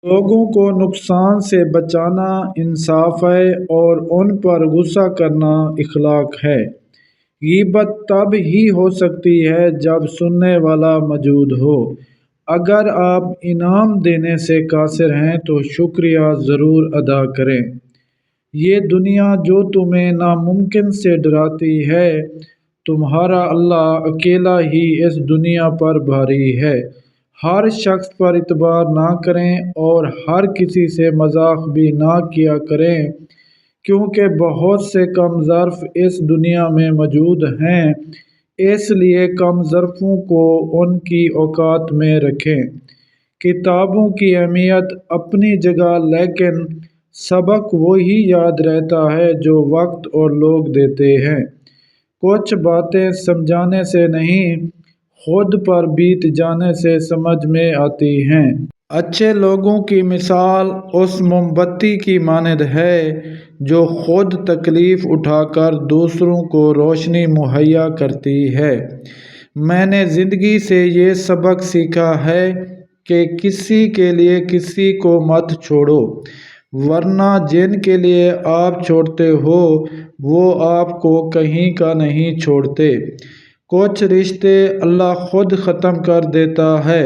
لوگوں کو نقصان سے بچانا انصاف ہے اور ان پر غصہ کرنا اخلاق ہے۔ غیبت تب ہی ہو سکتی ہے جب سننے والا موجود ہو۔ اگر آپ انعام دینے سے قاصر ہیں تو شکریہ ضرور ادا کریں۔ یہ دنیا جو تمہیں ناممکن سے ڈراتی ہے، تمہارا اللہ اکیلا ہی اس دنیا پر بھاری ہے۔ ہر شخص پر اعتبار نہ کریں اور ہر کسی سے مذاق بھی نہ کیا کریں، کیونکہ بہت سے کم ظرف اس دنیا میں موجود ہیں، اس لیے کم ظرفوں کو ان کی اوقات میں رکھیں۔ کتابوں کی اہمیت اپنی جگہ، لیکن سبق وہی یاد رہتا ہے جو وقت اور لوگ دیتے ہیں۔ کچھ باتیں سمجھانے سے نہیں، خود پر بیت جانے سے سمجھ میں آتی ہیں۔ اچھے لوگوں کی مثال اس موم بتی کی مانند ہے جو خود تکلیف اٹھا کر دوسروں کو روشنی مہیا کرتی ہے۔ میں نے زندگی سے یہ سبق سیکھا ہے کہ کسی کے لیے کسی کو مت چھوڑو، ورنہ جن کے لیے آپ چھوڑتے ہو وہ آپ کو کہیں کا نہیں چھوڑتے۔ کچھ رشتے اللہ خود ختم کر دیتا ہے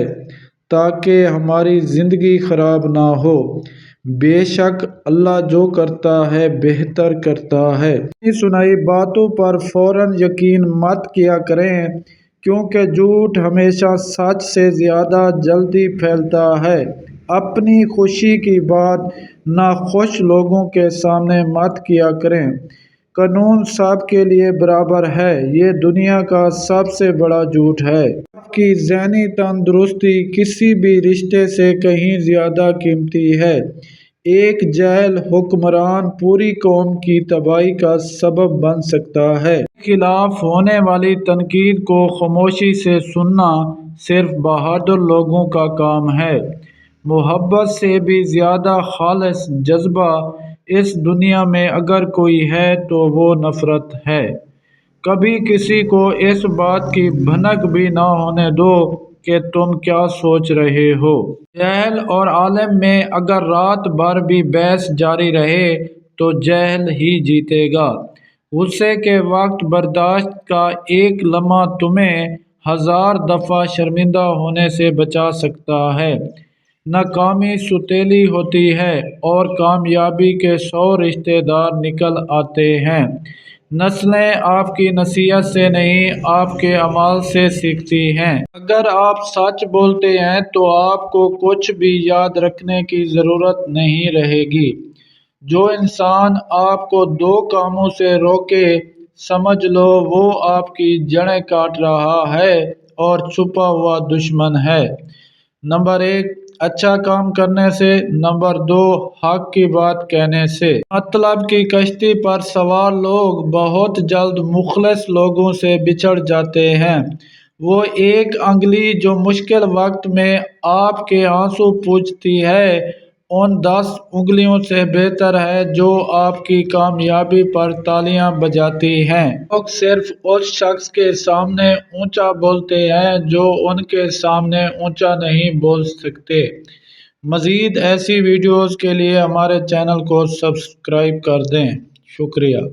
تاکہ ہماری زندگی خراب نہ ہو۔ بے شک اللہ جو کرتا ہے بہتر کرتا ہے۔ اپنی سنائی باتوں پر فوراً یقین مت کیا کریں، کیونکہ جھوٹ ہمیشہ سچ سے زیادہ جلدی پھیلتا ہے۔ اپنی خوشی کی بات ناخوش لوگوں کے سامنے مت کیا کریں۔ قانون سب کے لیے برابر ہے، یہ دنیا کا سب سے بڑا جھوٹ ہے۔ آپ کی ذہنی تندرستی کسی بھی رشتے سے کہیں زیادہ قیمتی ہے۔ ایک جاہل حکمران پوری قوم کی تباہی کا سبب بن سکتا ہے۔ اپنے خلاف ہونے والی تنقید کو خاموشی سے سننا صرف بہادر لوگوں کا کام ہے۔ محبت سے بھی زیادہ خالص جذبہ اس دنیا میں اگر کوئی ہے تو وہ نفرت ہے۔ کبھی کسی کو اس بات کی بھنک بھی نہ ہونے دو کہ تم کیا سوچ رہے ہو۔ جاہل اور عالم میں اگر رات بھر بھی بحث جاری رہے تو جاہل ہی جیتے گا۔ غصے کے وقت برداشت کا ایک لمحہ تمہیں 1000 دفعہ شرمندہ ہونے سے بچا سکتا ہے۔ ناکامی ستیلی ہوتی ہے اور کامیابی کے 100 رشتے دار نکل آتے ہیں۔ نسلیں آپ کی نصیحت سے نہیں، آپ کے اعمال سے سیکھتی ہیں۔ اگر آپ سچ بولتے ہیں تو آپ کو کچھ بھی یاد رکھنے کی ضرورت نہیں رہے گی۔ جو انسان آپ کو 2 کاموں سے روکے، سمجھ لو وہ آپ کی جڑیں کاٹ رہا ہے اور چھپا ہوا دشمن ہے۔ نمبر 1، اچھا کام کرنے سے۔ نمبر 2، حق کی بات کہنے سے۔ مطلب کی کشتی پر سوار لوگ بہت جلد مخلص لوگوں سے بچھڑ جاتے ہیں۔ وہ ایک انگلی جو مشکل وقت میں آپ کے آنسو پوچھتی ہے، ان 10 انگلیوں سے بہتر ہے جو آپ کی کامیابی پر تالیاں بجاتی ہیں۔ لوگ صرف اس شخص کے سامنے اونچا بولتے ہیں جو ان کے سامنے اونچا نہیں بول سکتے۔ مزید ایسی ویڈیوز کے لیے ہمارے چینل کو سبسکرائب کر دیں۔ شکریہ۔